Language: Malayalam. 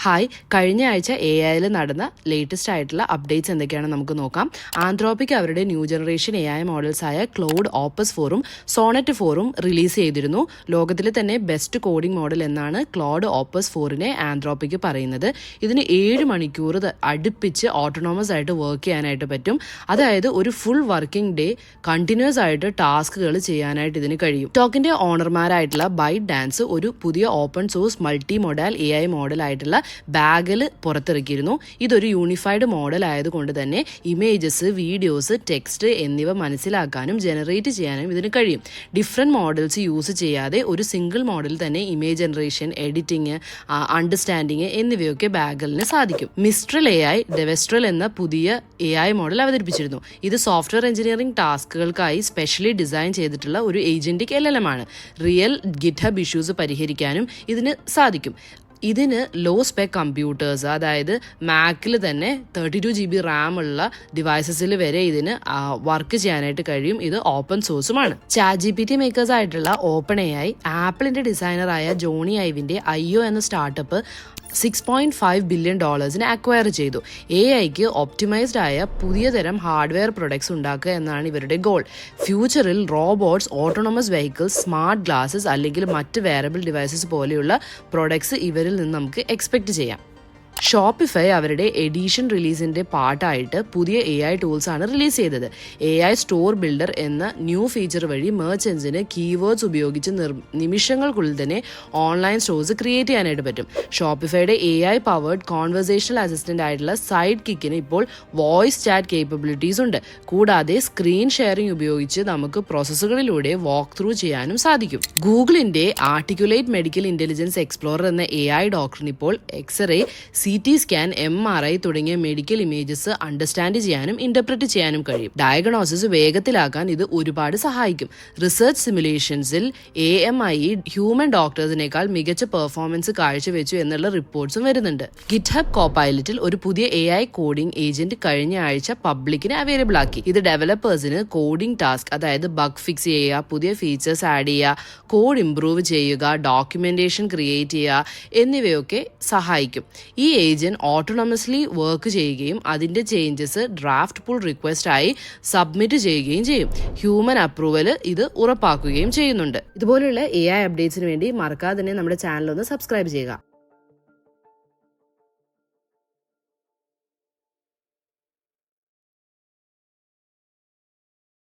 ഹായ്, കഴിഞ്ഞ ആഴ്ച AI നടന്ന ലേറ്റസ്റ്റ് ആയിട്ടുള്ള അപ്ഡേറ്റ്സ് എന്തൊക്കെയാണ് നമുക്ക് നോക്കാം. ആന്ത്രോപിക് അവരുടെ ന്യൂ ജനറേഷൻ AI മോഡൽസായ ക്ലൗഡ് ഓപ്പസ് 4ഉം സോണറ്റ് 4ഉം റിലീസ് ചെയ്തിരുന്നു. ലോകത്തിലെ തന്നെ ബെസ്റ്റ് കോഡിംഗ് മോഡൽ എന്നാണ് ക്ലൗഡ് ഓപ്പസ് 4നെ ആന്ത്രോപിക് പറയുന്നത്. ഇതിന് 7 മണിക്കൂർ അടുപ്പിച്ച് ഓട്ടോണോമസ് ആയിട്ട് വർക്ക് ചെയ്യാനായിട്ട് പറ്റും. അതായത് ഒരു ഫുൾ വർക്കിംഗ് ഡേ കണ്ടിന്യൂസ് ആയിട്ട് ടാസ്കുകൾ ചെയ്യാനായിട്ട് ഇതിന് കഴിയും. ടോക്കിന്റെ ഓണർമാരായിട്ടുള്ള ബൈറ്റ് ഡാൻസ് ഒരു പുതിയ open source multi modal AI model ആയിട്ടുള്ള ബാഗിൽ പുറത്തിറക്കിയിരുന്നു. ഇതൊരു യൂണിഫൈഡ് മോഡൽ ആയതുകൊണ്ട് തന്നെ ഇമേജസ്, വീഡിയോസ്, ടെക്സ്റ്റ് എന്നിവ മനസ്സിലാക്കാനും ജനറേറ്റ് ചെയ്യാനും ഇതിന് കഴിയും. ഡിഫറെൻറ്റ് മോഡൽസ് യൂസ് ചെയ്യാതെ ഒരു സിംഗിൾ മോഡൽ തന്നെ ഇമേജ് ജനറേഷൻ, എഡിറ്റിംഗ്, അണ്ടർസ്റ്റാൻഡിങ് എന്നിവയൊക്കെ ബാഗലിന് സാധിക്കും. മിസ്ട്രൽ AI ഡെവസ്ട്രൽ എന്ന പുതിയ AI മോഡൽ അവതരിപ്പിച്ചിരുന്നു. ഇത് സോഫ്റ്റ്വെയർ എഞ്ചിനീയറിംഗ് ടാസ്കുകൾക്കായി സ്പെഷ്യലി ഡിസൈൻ ചെയ്തിട്ടുള്ള ഒരു ഏജന്റിക് LLM ആണ്. റിയൽ ഗിറ്റ്ഹബ് ഇഷ്യൂസ് പരിഹരിക്കാനും ഇതിന് സാധിക്കും. ഇതിന് ലോ സ്പെക് കമ്പ്യൂട്ടേഴ്സ്, അതായത് മാക്കിൽ തന്നെ 32 GB റാം ഉള്ള ഡിവൈസസിൽ വരെ ഇതിന് വർക്ക് ചെയ്യാനായിട്ട് കഴിയും. ഇത് ഓപ്പൺ സോഴ്സുമാണ്. ChatGPT മേക്കേഴ്സ് ആയിട്ടുള്ള ഓപ്പൺ AI ആപ്പിളിന്റെ ഡിസൈനറായ ജോണി ഐവിന്റെ IO എന്ന സ്റ്റാർട്ടപ്പ് $6.5 ബില്യൺ അക്വയർ ചെയ്തു. AIക്ക് ഒപ്റ്റിമൈസ്ഡ് ആയ പുതിയ തരം ഹാർഡ്വെയർ പ്രൊഡക്ട്സ് ഉണ്ടാക്കുക എന്നാണ് ഇവരുടെ ഗോൾ. ഫ്യൂച്ചറിൽ robots, autonomous vehicles, smart glasses അല്ലെങ്കിൽ മറ്റ് വെയറബിൾ ഡിവൈസസ് പോലെയുള്ള പ്രൊഡക്ട്സ് ഇവരിൽ നിന്ന് നമുക്ക് എക്സ്പെക്ട് ചെയ്യാം. ഷോപ്പിഫൈ അവരുടെ എഡിഷൻ റിലീസിന്റെ പാർട്ടായിട്ട് പുതിയ AI ടൂൾസ് ആണ് റിലീസ് ചെയ്തത്. AI സ്റ്റോർ ബിൽഡർ എന്ന ന്യൂ ഫീച്ചർ വഴി മെർച്ചൻസിന് കീവേഡ്സ് ഉപയോഗിച്ച് നിമിഷങ്ങൾക്കുള്ളിൽ തന്നെ ഓൺലൈൻ സ്റ്റോഴ്സ് ക്രിയേറ്റ് ചെയ്യാനായിട്ട് പറ്റും. ഷോപ്പിഫൈയുടെ AI പവേർഡ് കോൺവെർസേഷണൽ അസിസ്റ്റന്റ് ആയിട്ടുള്ള സൈഡ് കിക്കിന് ഇപ്പോൾ വോയിസ് ചാറ്റ് കേപ്പബിലിറ്റീസ് ഉണ്ട്. കൂടാതെ സ്ക്രീൻ ഷെയറിംഗ് ഉപയോഗിച്ച് നമുക്ക് പ്രോസസ്സുകളിലൂടെ വാക്ക് ത്രൂ ചെയ്യാനും സാധിക്കും. ഗൂഗിളിന്റെ ആർട്ടിക്കുലേറ്റ് മെഡിക്കൽ ഇന്റലിജൻസ് എക്സ്പ്ലോറർ എന്ന AI ഡോക്ടറിന് ഇപ്പോൾ എക്സ്റേ, CT സ്കാൻ, MRI തുടങ്ങിയ മെഡിക്കൽ ഇമേജസ് അണ്ടർസ്റ്റാൻഡ് ചെയ്യാനും ഇന്റർപ്രറ്റ് ചെയ്യാനും കഴിയും. ഡയഗ്നോസിസ് വേഗത്തിലാക്കാൻ ഇത് ഒരുപാട് സഹായിക്കും. റിസർച്ച് സിമുലേഷൻസിൽ AMI ഹ്യൂമൻ ഡോക്ടേഴ്സിനേക്കാൾ മികച്ച പെർഫോമൻസ് കാഴ്ചവെച്ചു എന്നുള്ള റിപ്പോർട്ട്സും വരുന്നുണ്ട്. ഗിറ്റ്ഹബ് കോപ്പൈലറ്റിൽ ഒരു പുതിയ AI കോഡിംഗ് ഏജന്റ് കഴിഞ്ഞ ആഴ്ച പബ്ലിക്കിന് അവൈലബിൾ ആക്കി. ഇത് ഡെവലപ്പേഴ്സിന് കോഡിംഗ് ടാസ്ക്, അതായത് ബഗ് ഫിക്സ് ചെയ്യുക, പുതിയ ഫീച്ചേഴ്സ് ആഡ് ചെയ്യുക, കോഡ് ഇംപ്രൂവ് ചെയ്യുക, ഡോക്യുമെന്റേഷൻ ക്രിയേറ്റ് ചെയ്യുക എന്നിവയൊക്കെ സഹായിക്കും. ഈ ഏജന്റ് ഓട്ടോണമസ്ലി വർക്ക് ചെയ്യുകയും അതിന്റെ ചേഞ്ചസ് ഡ്രാഫ്റ്റ് പുൾ റിക്വസ്റ്റ് ആയി സബ്മിറ്റ് ചെയ്യുകയും ചെയ്യും. ഹ്യൂമൻ അപ്രൂവൽ ഇത് ഉറപ്പാക്കുകയും ചെയ്യുന്നുണ്ട്. ഇതുപോലുള്ള AI അപ്ഡേറ്റ്സിന് വേണ്ടി മറക്കാതെ തന്നെ നമ്മുടെ ചാനൽ ഒന്ന് സബ്സ്ക്രൈബ് ചെയ്യുക.